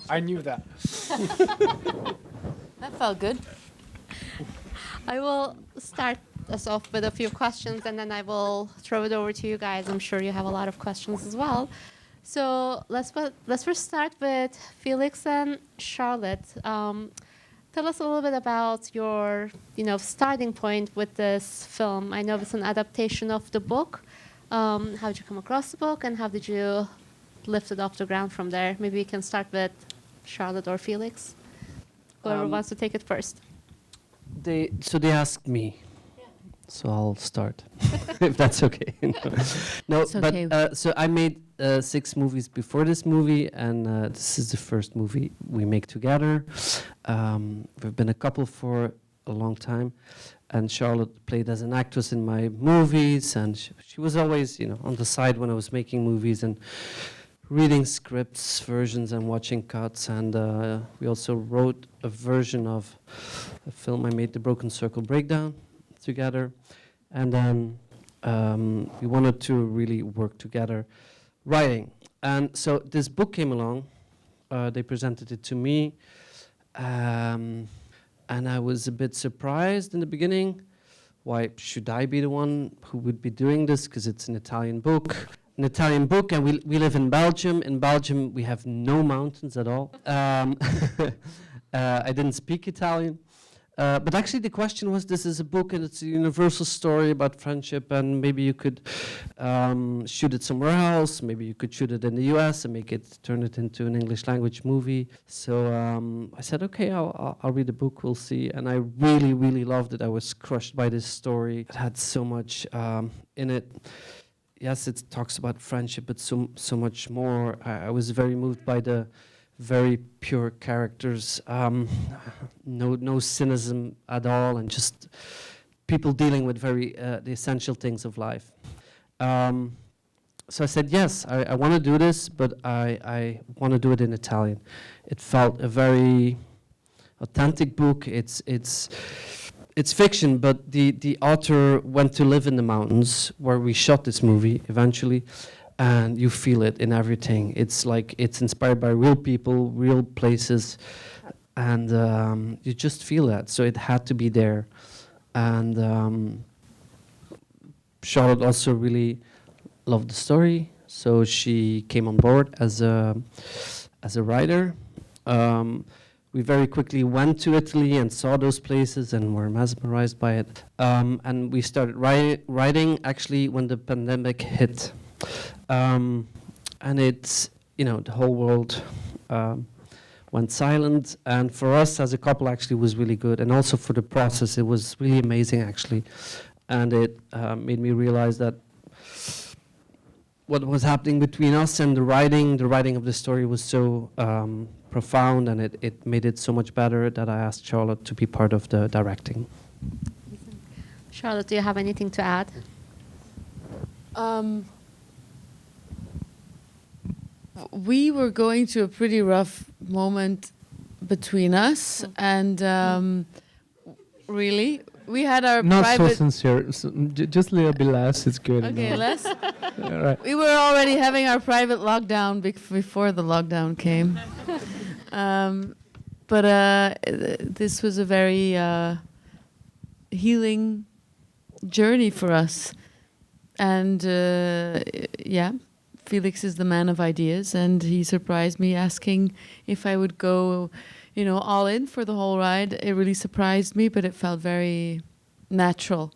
I knew that. That felt good. I will start us off with a few questions, and then I will throw it over to you guys. I'm sure you have a lot of questions as well. So let's first start with Felix and Charlotte. Tell us a little bit about your, starting point with this film. I know it's an adaptation of the book. How did you come across the book, and how did you lift it off the ground from there? Maybe we can start with Charlotte or Felix. Whoever wants to take it first. They asked me, so I'll start, if that's okay. No, It's okay. But so I made 6 movies before this movie, and this is the first movie we make together. We've been a couple for a long time, and Charlotte played as an actress in my movies, and she was always, on the side when I was making movies and reading scripts, versions, and watching cuts. And we also wrote a version of a film I made, The Broken Circle Breakdown, together. And then we wanted to really work together writing. And so this book came along. They presented it to me. And I was a bit surprised in the beginning. Why should I be the one who would be doing this? Because it's an Italian book. And we live in Belgium. In Belgium, we have no mountains at all. I didn't speak Italian. But actually the question was, this is a book and it's a universal story about friendship, and maybe you could shoot it somewhere else. Maybe you could shoot it in the US and turn it into an English language movie. So I said, okay, I'll read the book, we'll see. And I really, really loved it. I was crushed by this story. It had so much in it. Yes, it talks about friendship, but so much more. I was very moved by the very pure characters, no cynicism at all, and just people dealing with the essential things of life. So I said, yes, I want to do this, but I want to do it in Italian. It felt a very authentic book. It's fiction, but the author went to live in the mountains where we shot this movie eventually, and you feel it in everything. It's like it's inspired by real people, real places, and you just feel that. So it had to be there. And Charlotte also really loved the story, so she came on board as a writer. We very quickly went to Italy and saw those places and were mesmerized by it. And we started writing actually when the pandemic hit. And it's, the whole world went silent. And for us as a couple actually was really good. And also for the process, it was really amazing actually. And it made me realize that what was happening between us and the writing of the story was so profound, and it made it so much better that I asked Charlotte to be part of the directing. Charlotte, do you have anything to add? We were going through a pretty rough moment between us, and really, we had our Not private... so sincere. Just a little bit less. It's good. Okay, less? All right. We were already having our private lockdown before the lockdown came. But this was a very healing journey for us. And Felix is the man of ideas, and he surprised me asking if I would go, all in for the whole ride. It really surprised me, but it felt very natural.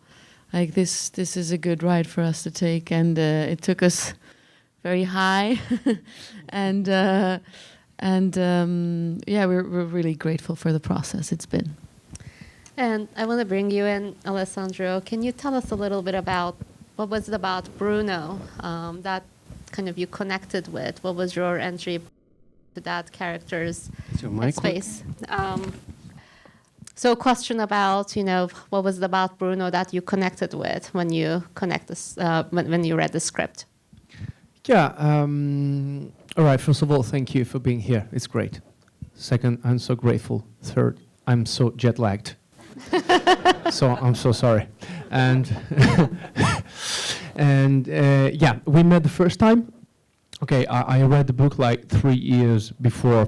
Like this is a good ride for us to take, and it took us very high, and we're really grateful for the process it's been. And I want to bring you in, Alessandro. Can you tell us a little bit about what was it about Bruno that kind of you connected with? What was your entry to that character's space? So a question about, what was it about Bruno that you connected with when you when you read the script? Yeah. All right. First of all, thank you for being here. It's great. Second, I'm so grateful. Third, I'm so jet lagged. So I'm so sorry. And And yeah, we met the first time. Okay, I read the book like 3 years before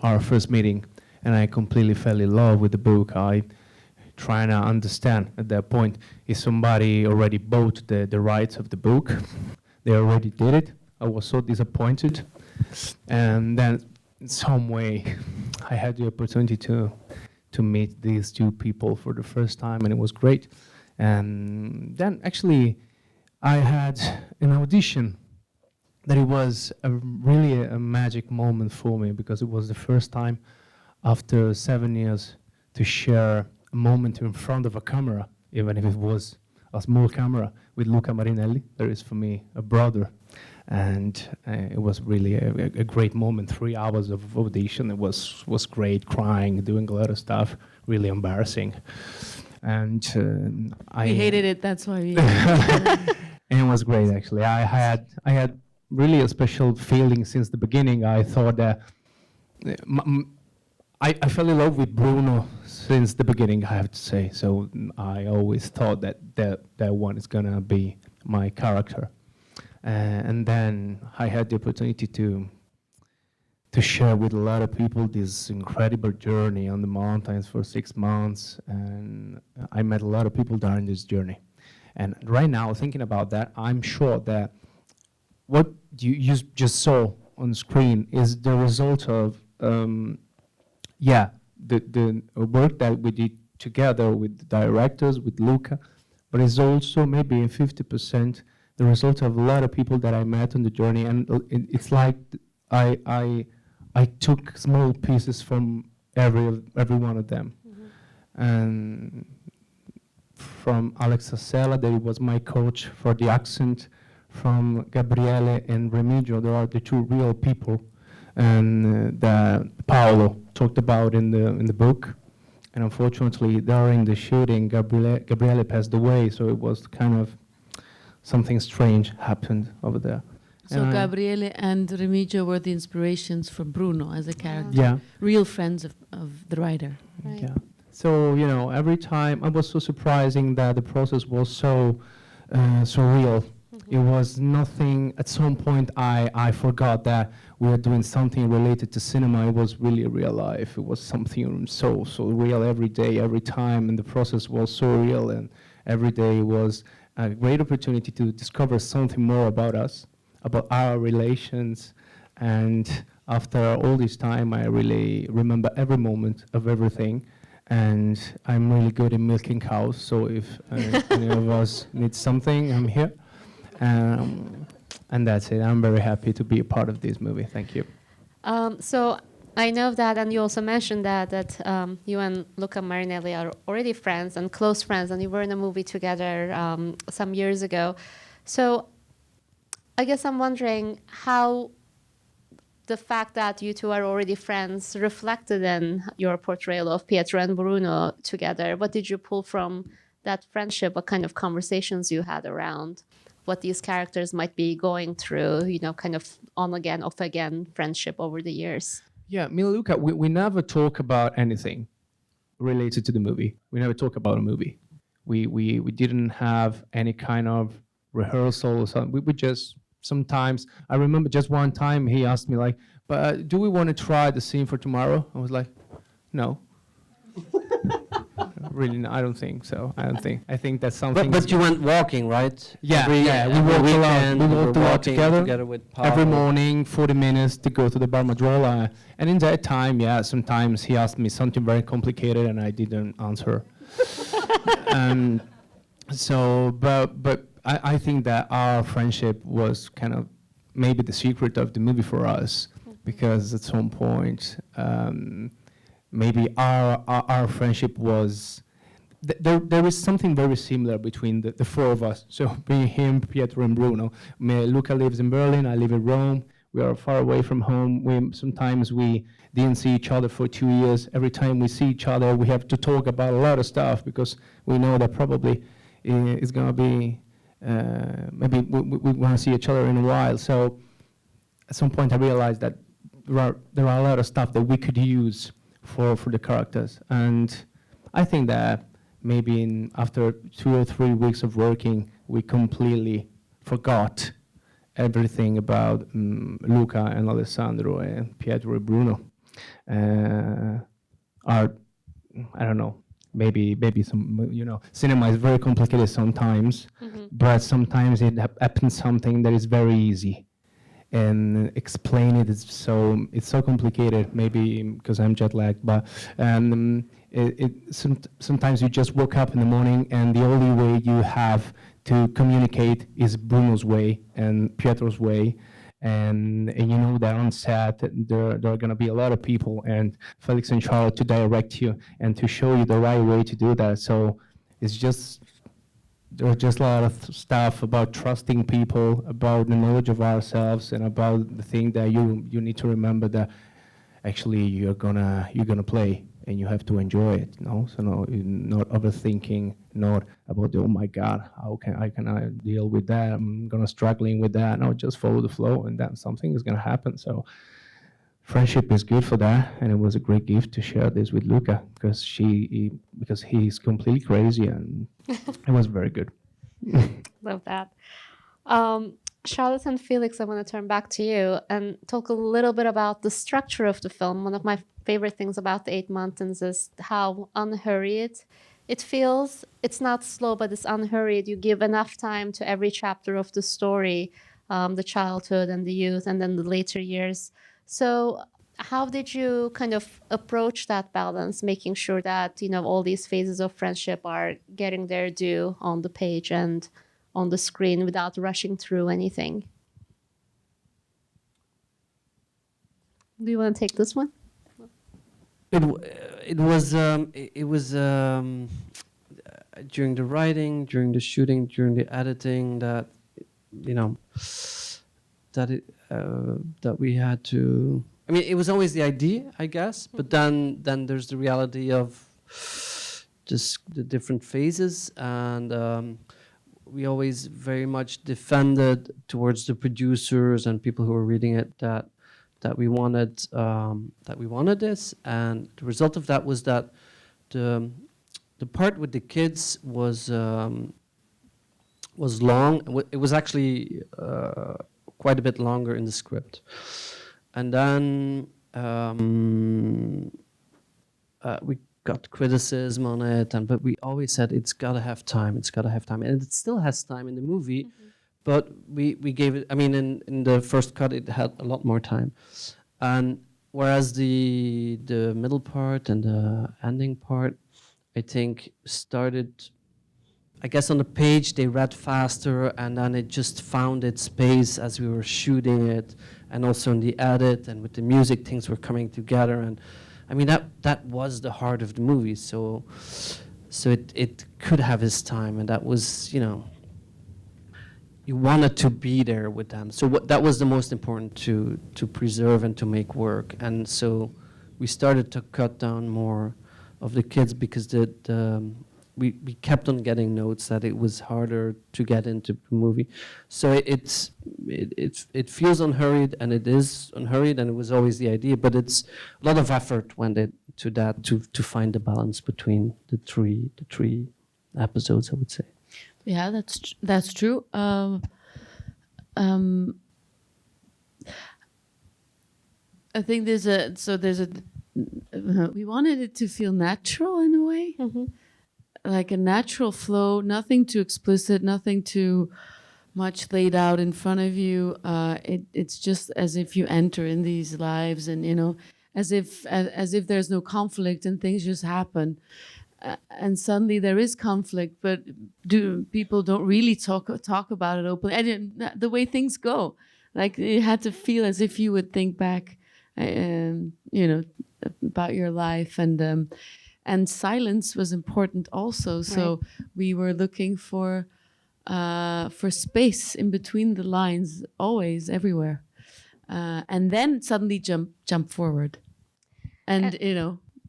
our first meeting, and I completely fell in love with the book. I trying to understand at that point, if somebody already bought the rights of the book, they already did it. I was so disappointed. And then in some way, I had the opportunity to meet these two people for the first time, and it was great. And then actually, I had an audition that it was really a magic moment for me, because it was the first time after 7 years to share a moment in front of a camera, even if it was a small camera, with Luca Marinelli. That is for me a brother. And it was really a great moment. 3 hours of audition. It was great, crying, doing a lot of stuff, really embarrassing. And We hated it, that's why we and it was great, actually. I had really a special feeling since the beginning. I thought that I fell in love with Bruno since the beginning, I have to say. So I always thought that one is gonna be my character. And then I had the opportunity to share with a lot of people this incredible journey on the mountains for 6 months. And I met a lot of people during this journey. And right now, thinking about that, I'm sure that what you just saw on screen is the result of the work that we did together with the directors, with Luca, but it's also maybe 50% the result of a lot of people that I met on the journey. And it's like I took small pieces from every one of them. Mm-hmm. And from Alex Sella, that was my coach for the accent, from Gabriele and Remigio, there are the two real people, and that Paolo talked about in the book. And unfortunately, during the shooting, Gabriele passed away, so it was kind of something strange happened over there. So Gabriele and Remigio were the inspirations for Bruno as a character. Yeah. Real friends of the writer. Right. Yeah. So, every time I was so surprising that the process was so real. Mm-hmm. It was nothing, at some point I forgot that we were doing something related to cinema. It was really real life. It was something so real every day, every time, and the process was so real, and every day was a great opportunity to discover something more about us, about our relations. And after all this time, I really remember every moment of everything. And I'm really good in milking cows, so if any of us needs something, I'm here. And that's it. I'm very happy to be a part of this movie. Thank you. So I know that, and you also mentioned that you and Luca Marinelli are already friends and close friends, and you were in a movie together some years ago. So I guess I'm wondering how the fact that you two are already friends reflected in your portrayal of Pietro and Bruno together. What did you pull from that friendship? What kind of conversations you had around what these characters might be going through, kind of on again, off again friendship over the years? Yeah, me and Luca, we never talk about anything related to the movie. We never talk about a movie. We didn't have any kind of rehearsal or something. We just, sometimes, I remember just one time he asked me like, but do we want to try the scene for tomorrow? I was like, no. Really, no, I don't think so. I think that's something. But you went walking, right? Yeah, we walked a lot. We walked a lot together with Paolo. every morning, 40 minutes to go to the Bar Madrola. And in that time, sometimes he asked me something very complicated and I didn't answer. So, but I think that our friendship was kind of maybe the secret of the movie for us, because at some point, maybe our friendship was, there is something very similar between the four of us. So being him, Pietro, and Bruno. Luca lives in Berlin, I live in Rome. We are far away from home. Sometimes we didn't see each other for 2 years. Every time we see each other, we have to talk about a lot of stuff because we know that probably it's going to be, maybe we want to see each other in a while. So at some point I realized that there are a lot of stuff that we could use for the characters. And I think that maybe after 2 or 3 weeks of working, we completely forgot everything about Luca and Alessandro and Pietro and Bruno. Are, I don't know, maybe some, cinema is very complicated sometimes, but sometimes it happens something that is very easy. And explain it is it's so complicated, maybe because I'm jet lagged, but sometimes you just woke up in the morning and the only way you have to communicate is Bruno's way and Pietro's way. And they're on set, there are going to be a lot of people, and Felix and Charlotte to direct you and to show you the right way to do that. So there's just a lot of stuff about trusting people, about the knowledge of ourselves, and about the thing that you need to remember that actually you're gonna play and you have to enjoy it. So not overthinking, not about oh my God, how can I deal with that? I'm gonna struggling with that. No, just follow the flow, and then something is gonna happen. So friendship is good for that, and it was a great gift to share this with Luca because he's completely crazy, and it was very good. Love that. Charlotte and Felix, I want to turn back to you and talk a little bit about the structure of the film. One of my favorite things about The Eight Mountains is how unhurried it feels. It's not slow, but it's unhurried. You give enough time to every chapter of the story, the childhood and the youth, and then the later years. So how did you kind of approach that balance, making sure that, all these phases of friendship are getting their due on the page and on the screen without rushing through anything? Do you want to take this one? It was during the writing, during the shooting, during the editing that that we had to. I mean, it was always the idea, I guess, but then there's the reality of just the different phases, and we always very much defended towards the producers and people who were reading it that we wanted this, and the result of that was that the part with the kids was long. It was actually quite a bit longer in the script, and then we got criticism on it, but we always said it's got to have time, and it still has time in the movie. But we gave it, I mean, in the first cut, it had a lot more time. And whereas the middle part and the ending part, I think, started, I guess on the page, they read faster, and then it just found its space as we were shooting it, and also in the edit, and with the music, things were coming together. And I mean, that was the heart of the movie. So it could have its time, and that was, you wanted to be there with them. So that was the most important to preserve and to make work. And so we started to cut down more of the kids because we kept on getting notes that it was harder to get into the movie. So it feels unhurried, and it is unhurried, and it was always the idea. But it's a lot of effort went into that to find the balance between the three episodes, I would say. Yeah, that's true. I think there's a we wanted it to feel natural in a way, like a natural flow, nothing too explicit, nothing too much laid out in front of you. It's just as if you enter in these lives, and as if there's no conflict and things just happen. And suddenly there is conflict, but people don't really talk about it openly. And the way things go, like it had to feel as if you would think back, about your life, and silence was important also. So we were looking for space in between the lines, always, everywhere, and then suddenly jump forward, and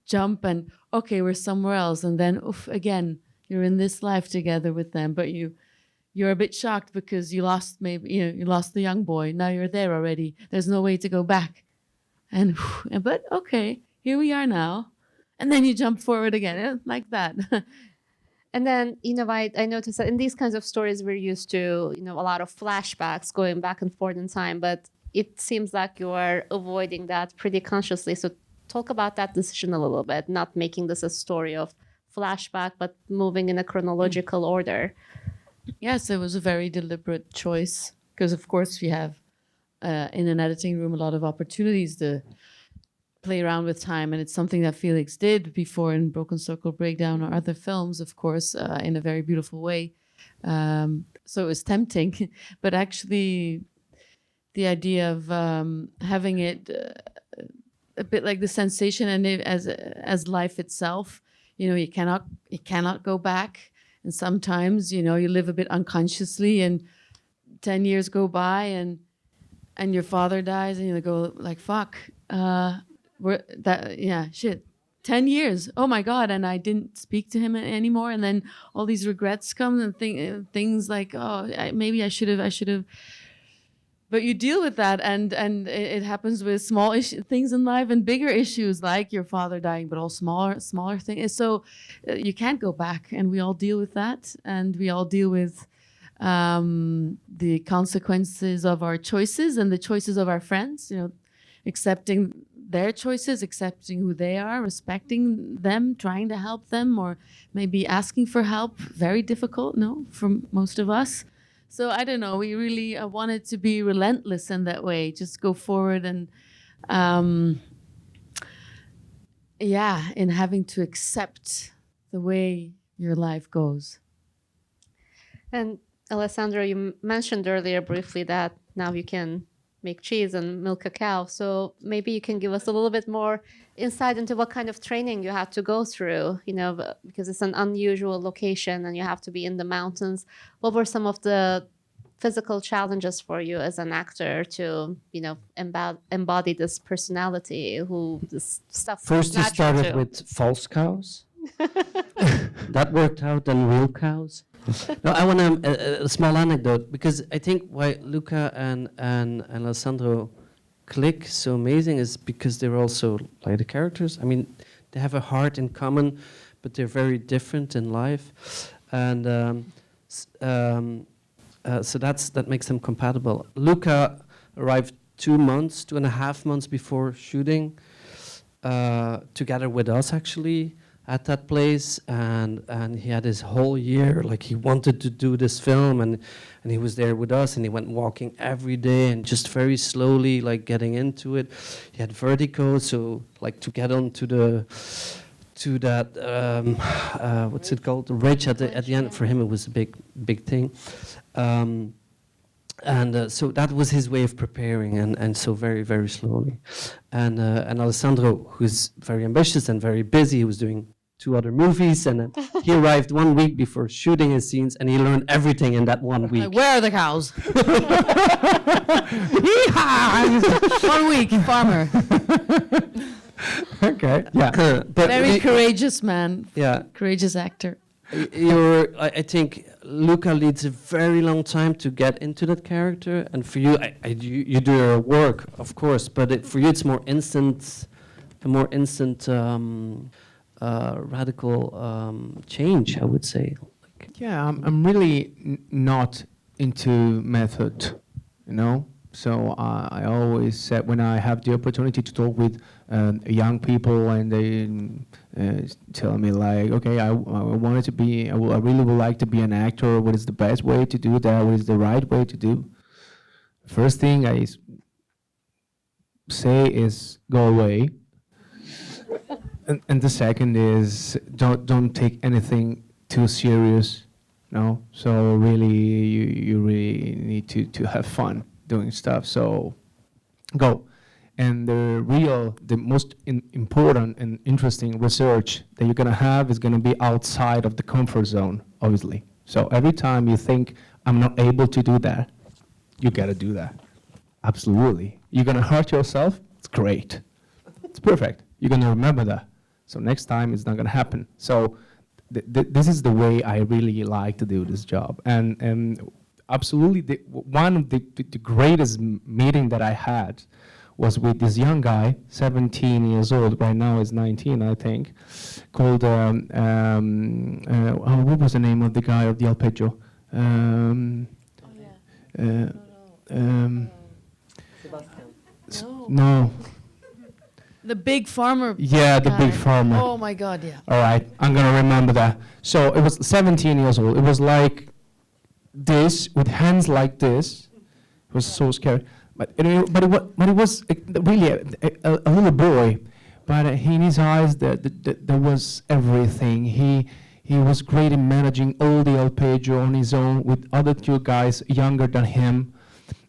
jump and okay, we're somewhere else, and then again you're in this life together with them, but you're a bit shocked because you lost you lost the young boy. Now you're there already. There's no way to go back, but okay, here we are now, and then you jump forward again, like that. And then, I noticed that in these kinds of stories, we're used to, a lot of flashbacks going back and forth in time, but it seems like you are avoiding that pretty consciously. So talk about that decision a little bit, not making this a story of flashback, but moving in a chronological order. Yes, it was a very deliberate choice because, of course, we have in an editing room a lot of opportunities to play around with time, and it's something that Felix did before in Broken Circle Breakdown or other films, of course, in a very beautiful way. So it was tempting, but actually the idea of having it a bit like the sensation and it as life itself, you cannot go back, and sometimes you live a bit unconsciously, and 10 years go by and your father dies, and you go like, fuck. Shit, 10 years. Oh my God. And I didn't speak to him anymore. And then all these regrets come and things like, maybe I should have. But you deal with that. And it happens with small things in life and bigger issues like your father dying, but all smaller things. So you can't go back. And we all deal with that. And we all deal with the consequences of our choices and the choices of our friends, accepting their choices, accepting who they are, respecting them, trying to help them, or maybe asking for help. Very difficult, no, for most of us. So I don't know, we really wanted to be relentless in that way, just go forward and, in having to accept the way your life goes. And Alessandro, you mentioned earlier briefly that now you can make cheese and milk a cow. So maybe you can give us a little bit more insight into what kind of training you had to go through, because it's an unusual location and you have to be in the mountains. What were some of the physical challenges for you as an actor to, embody this personality this stuff? First, you started with false cows. That worked out, then real cows. No, I want a small anecdote, because I think why Luca and Alessandro click so amazing is because they're also like the characters. I mean, they have a heart in common, but they're very different in life, and so that makes them compatible. Luca arrived 2.5 months before shooting, together with us actually, at that place, and he had his whole year, like he wanted to do this film, and he was there with us, and he went walking every day and just very slowly like getting into it. He had vertigo, so like to get onto that what's it called, the ridge at the end, for him it was a big thing. So that was his way of preparing, and so very, very slowly. And Alessandro, who's very ambitious and very busy, he was doing 2 other movies, and he arrived 1 week before shooting his scenes, and he learned everything in that 1 week. Where are the cows? 1 week, farmer. Okay, yeah. But Very courageous man. Yeah. Courageous actor. I think Luca needs a very long time to get into that character, and for you, you do your work, of course, but for you it's more instant, radical change, I would say. Yeah, I'm really not into method, So I always said, when I have the opportunity to talk with young people, and they tell me like, okay, I wanted to be, I really would like to be an actor. What is the best way to do that? What is the right way to do? First thing I say is go away, and the second is don't take anything too serious. So really you really need to have fun doing stuff. So go. And the most important and interesting research that you're gonna have is gonna be outside of the comfort zone, obviously. So every time you think I'm not able to do that, you gotta do that. Absolutely. You're gonna hurt yourself, it's great. It's perfect. You're gonna remember that. So next time it's not gonna happen. So this is the way I really like to do this job. And absolutely, one of the greatest meeting that I had was with this young guy, 17 years old. Right now he's 19, I think. Called what was the name of the guy of the arpeggio? No. The big farmer. Yeah, the guy. big farmer. Oh my God, yeah. All right, I'm gonna remember that. So it was 17 years old. It was like this, with hands like this. It was so scary. But it was really a little boy. But in his eyes, there was everything. He was great in managing all the arpeggio on his own with other two guys younger than him.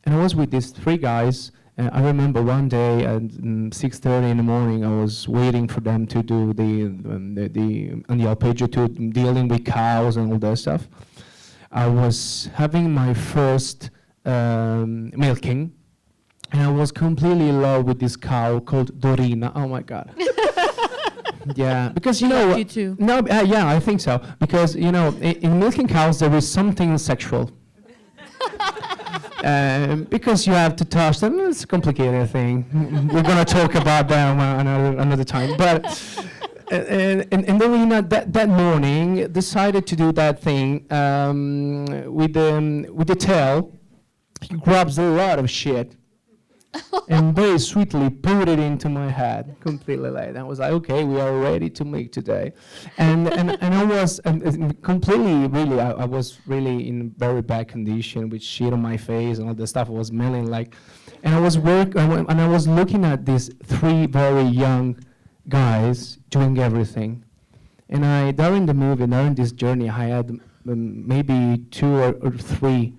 And I was with these three guys. And I remember one day at 6:30 in the morning, I was waiting for them to do on the arpeggio, to dealing with cows and all that stuff. I was having my first milking, and I was completely in love with this cow called Dorina. Oh my God. Yeah, because you know. You too. No, yeah, I think so. Because in milking cows there is something sexual. Because you have to touch them, it's a complicated thing. We're gonna talk about that another time. But and Dorina that morning decided to do that thing with the tail. He grabs a lot of shit and very sweetly put it into my head completely. Like I was like, okay, we are ready to make today, and I was completely really I was really in very bad condition with shit on my face and all the stuff. I was smelling like, and I was looking at these three very young guys doing everything, and during the movie, during this journey, I had maybe two or three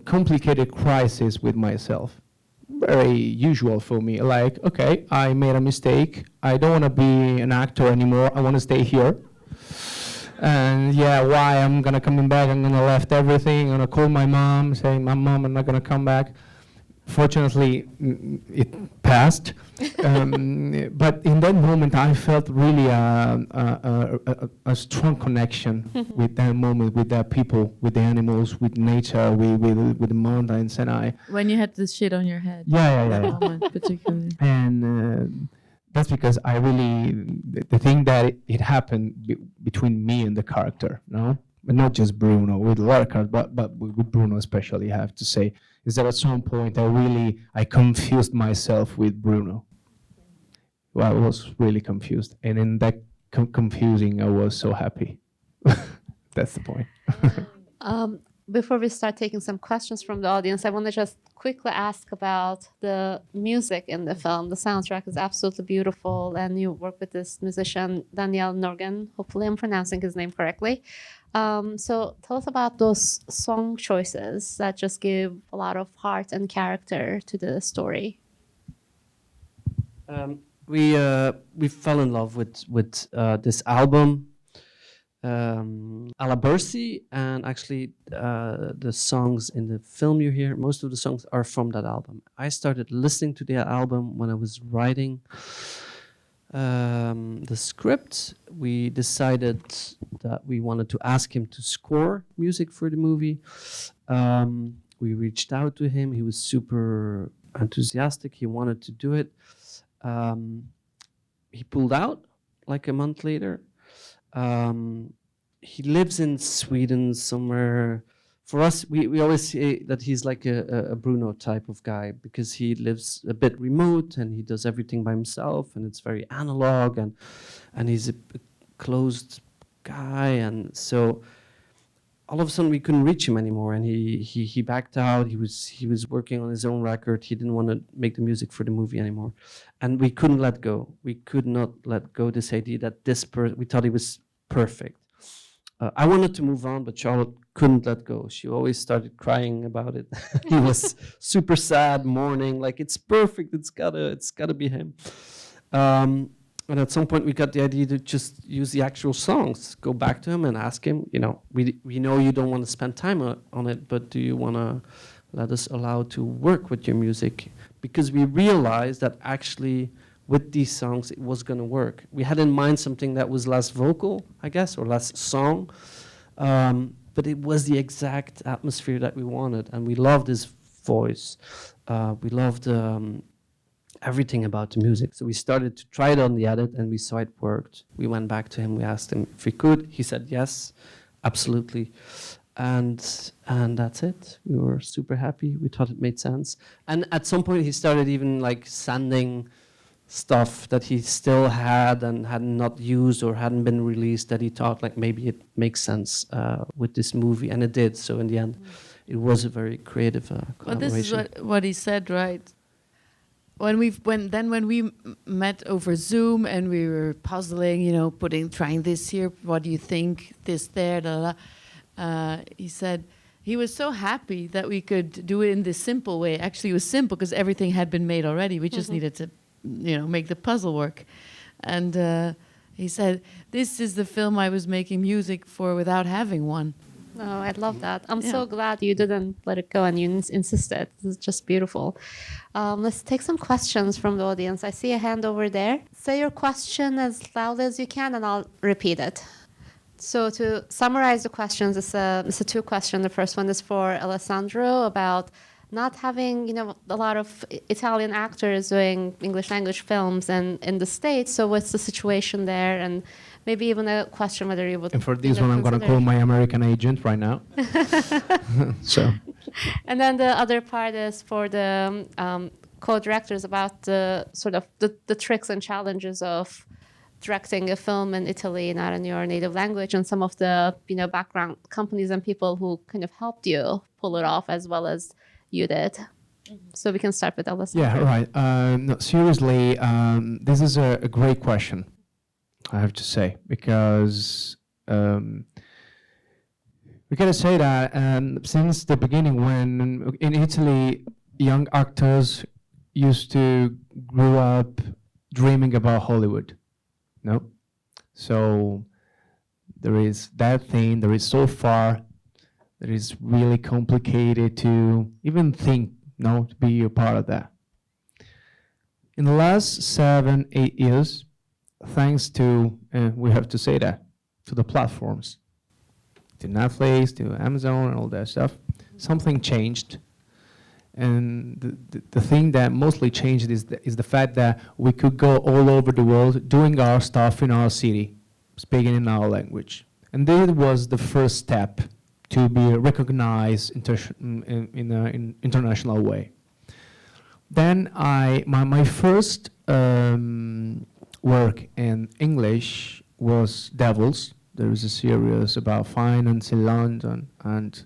complicated crises with myself. Very usual for me. Like, okay, I made a mistake. I don't want to be an actor anymore. I want to stay here. And yeah, why? I'm gonna coming back. I'm gonna left everything. I'm gonna call my mom, saying, "My mom, I'm not gonna come back." Fortunately, it passed. But in that moment, I felt really a strong connection with that moment, with the people, with the animals, with nature, with the mountains, and I. When you had this shit on your head. Yeah. Moment, particularly. And that's because I really the thing that it happened between me and the character, no, but not just Bruno, with a lot of characters, but with Bruno especially, I have to say, is that at some point I confused myself with Bruno. Well, I was really confused, and in that confusing, I was so happy. That's the point. Before we start taking some questions from the audience, I want to just quickly ask about the music in the film. The soundtrack is absolutely beautiful, and you work with this musician, Daniel Norgan. Hopefully I'm pronouncing his name correctly. So tell us about those song choices that just give a lot of heart and character to the story. We fell in love with this album, Alabersi, and actually the songs in the film you hear, most of the songs are from that album. I started listening to the album when I was writing the script. We decided that we wanted to ask him to score music for the movie. We reached out to him. He was super enthusiastic. He wanted to do it. He pulled out like a month later. He lives in Sweden somewhere. For us, we always say that he's like a Bruno type of guy because he lives a bit remote and he does everything by himself and it's very analog and he's a closed guy, and so all of a sudden we couldn't reach him anymore, and he backed out. He was working on his own record. He didn't want to make the music for the movie anymore, and we couldn't let go. We could not let go this idea that we thought he was perfect. I wanted to move on, but Charlotte couldn't let go. She always started crying about it. He was super sad, mourning, like it's perfect. It's gotta be him. And at some point, we got the idea to just use the actual songs. Go back to him and ask him. We know you don't want to spend time on it, but do you want to let us allow to work with your music? Because we realized that actually, with these songs, it was going to work. We had in mind something that was less vocal, I guess, or less song, but it was the exact atmosphere that we wanted, and we loved his voice. We loved everything about the music. So we started to try it on the edit, and we saw it worked. We went back to him. We asked him if we could. He said yes, absolutely. And that's it. We were super happy. We thought it made sense. And at some point, he started even like sending stuff that he still had and had not used or hadn't been released, that he thought like maybe it makes sense with this movie, and it did. So in the end, it was a very creative collaboration. But this is what he said, right? When we met over Zoom and we were puzzling, trying this here, what do you think, this there, da, da. He said he was so happy that we could do it in this simple way. Actually, it was simple because everything had been made already. We just needed to, make the puzzle work. And he said, this is the film I was making music for without having one. Oh, I love that. I'm so glad you didn't let it go and you insisted. This is just beautiful. Let's take some questions from the audience. I see a hand over there. Say your question as loud as you can and I'll repeat it. So to summarize the questions, it's a two question. The first one is for Alessandro about not having, a lot of Italian actors doing English language films in the States. So what's the situation there? And maybe even a question whether you would... And for this one, I'm going to call my American agent right now. So. And then the other part is for the co-directors about the sort of the tricks and challenges of directing a film in Italy, not in your native language, and some of the background companies and people who kind of helped you pull it off as well as you did. So we can start with Alessandro. Yeah, right. No, seriously, this is a great question, I have to say, because we gotta say that since the beginning, when in Italy, young actors used to grow up dreaming about Hollywood. No, so there is that thing. There is so far. That is really complicated to even think. To be a part of that. In the last 7-8 years, thanks to we have to say that to the platforms, to Netflix, to Amazon, and all that stuff, something changed. And the thing that mostly changed is the fact that we could go all over the world doing our stuff in our city, speaking in our language. And this was the first step to be recognized in an international way. Then my first work in English was Devils. There is a series about finance in London, and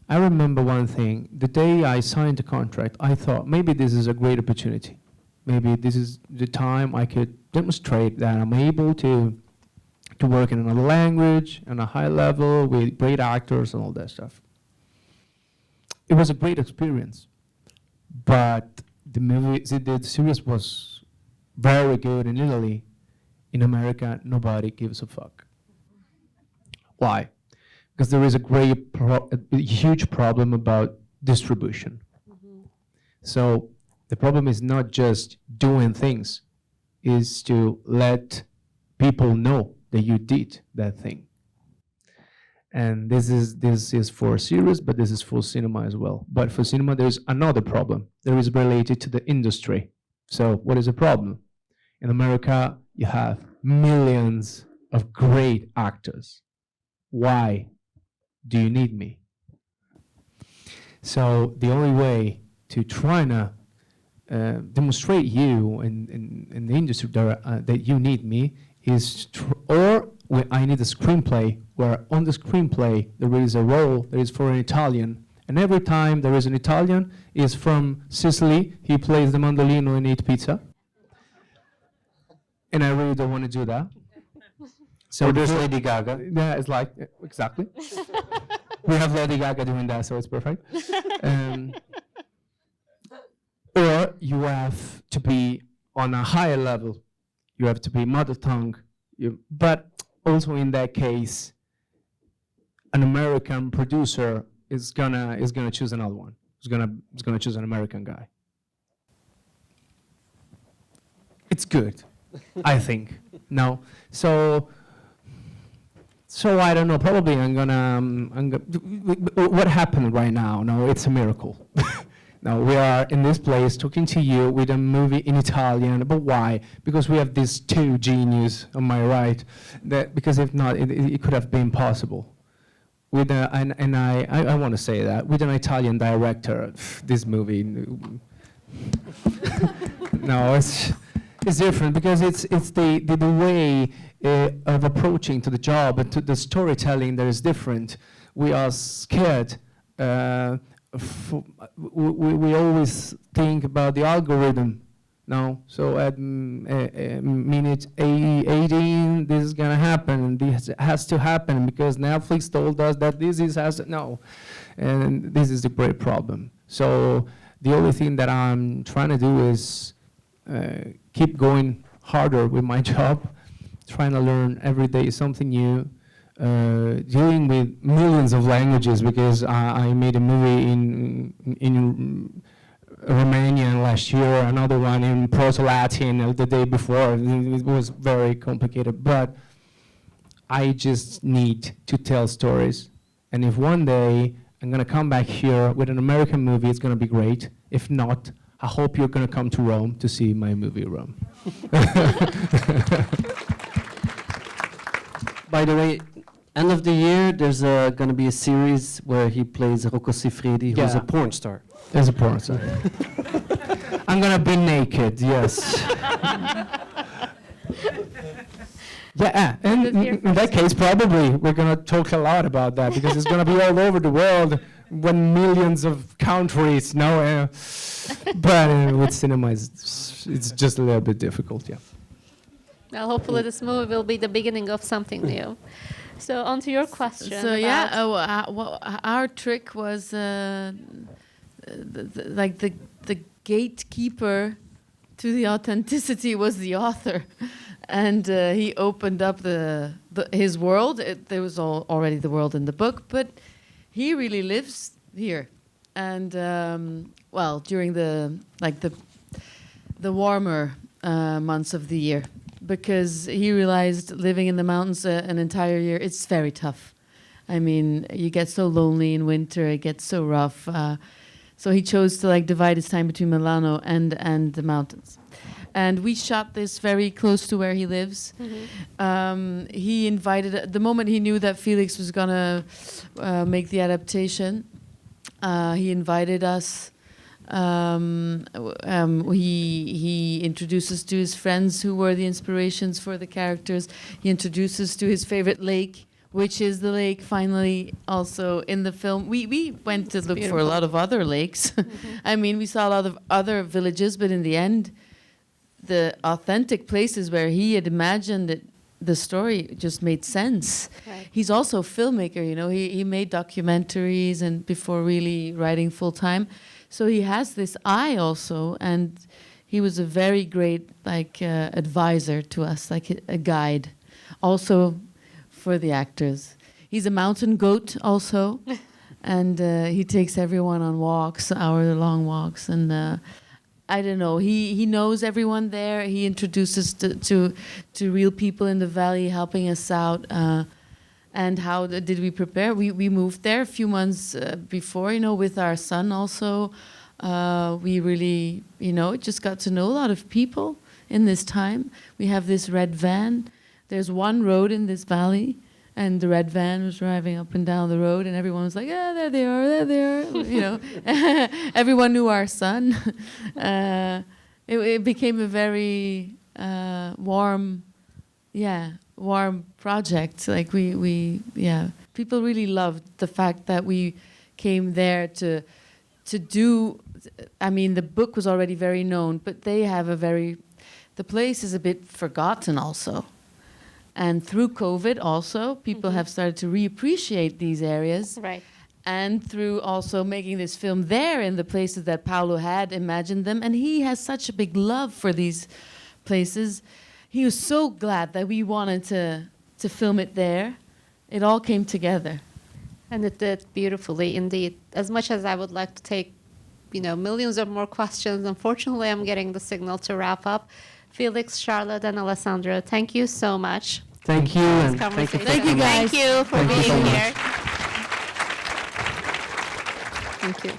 I remember one thing. The day I signed the contract, I thought maybe this is a great opportunity. Maybe this is the time I could demonstrate that I'm able to work in another language on a high level with great actors and all that stuff. It was a great experience, but the series was very good in Italy. In America, nobody gives a fuck. Why? Because there is a huge problem about distribution. So the problem is not just doing things, is to let people know that you did that thing. And this is for series, but this is for cinema as well. But for cinema, there's another problem. There is related to the industry. So what is the problem? In America, you have millions of great actors. Why do you need me? So the only way to try to demonstrate you in the industry that you need me is, I need a screenplay where on the screenplay there is a role that is for an Italian, and every time there is an Italian, is from Sicily, he plays the mandolino and eats pizza. And I really don't want to do that. So there's Lady Gaga. Yeah, it's like, exactly. We have Lady Gaga doing that, so it's perfect. Or you have to be on a higher level. You have to be mother tongue. But also in that case, an American producer is gonna choose another one. Is gonna choose an American guy. It's good, I think. No, so I don't know. Probably I'm gonna. What happened right now? No, it's a miracle. Now we are in this place talking to you with a movie in Italian, but why? Because we have these two geniuses on my right. Because if not, it could have been possible. With I want to say that with an Italian director, this movie. No, it's different because it's the way of approaching to the job and to the storytelling that is different. We are scared. We always think about the algorithm. No, so at minute 18, this is gonna happen. This has to happen because Netflix told us that no, and this is the great problem. So the only thing that I'm trying to do is keep going harder with my job, trying to learn every day something new, dealing with millions of languages because I made a movie in Romanian last year, another one in Proto-Latin the day before. It was very complicated, but I just need to tell stories. And if one day I'm gonna come back here with an American movie, it's gonna be great. If not, I hope you're gonna come to Rome to see my movie Rome. By the way, end of the year, there's going to be a series where he plays Rocco Siffredi, who's a porn star. There's a porn star. I'm gonna be naked, yes. Yeah, and in that case, probably we're gonna talk a lot about that because it's gonna be all over the world, when millions of countries. No, but with cinema, it's just a little bit difficult. Yeah. Well, hopefully this movie will be the beginning of something new. So on to your question. So yeah, our trick was the gatekeeper to the authenticity was the author, and he opened up his world. There was already the world in the book, but he really lives here, and during the warmer months of the year, because he realized living in the mountains an entire year, it's very tough. I mean, you get so lonely in winter, it gets so rough. So he chose to divide his time between Milano and the mountains. And we shot this very close to where he lives. Mm-hmm. He invited, the moment he knew that Felix was gonna make the adaptation, he invited us. He introduces to his friends who were the inspirations for the characters. He introduces to his favorite lake, which is the lake finally also in the film. We went to look for a lot of other lakes. Mm-hmm. I mean, we saw a lot of other villages, but in the end, the authentic places where he had imagined it, the story just made sense. Right. He's also a filmmaker, you know. He made documentaries and before really writing full time. So he has this eye also, and he was a very great advisor to us, like a guide. Also for the actors. He's a mountain goat also, and he takes everyone on walks, hour-long walks, and I don't know. He knows everyone there. He introduces to real people in the valley, helping us out. And how did we prepare? We moved there a few months before, you know, with our son also. We really, you know, just got to know a lot of people in this time. We have this red van. There's one road in this valley, and the red van was driving up and down the road, and everyone was like, "Yeah, there they are, you know. Everyone knew our son. It became a very warm project. Like people really loved the fact that we came there to do. I mean, the book was already very known, but they have the place is a bit forgotten also. And through COVID also, people have started to reappreciate these areas. Right. And through also making this film there in the places that Paolo had imagined them. And he has such a big love for these places. He was so glad that we wanted to film it there. It all came together. And it did beautifully indeed. As much as I would like to take, you know, millions of more questions, unfortunately I'm getting the signal to wrap up. Felix, Charlotte, and Alessandro, thank you so much. Thank you. And thank you, guys. Thank you for being here. Thank you.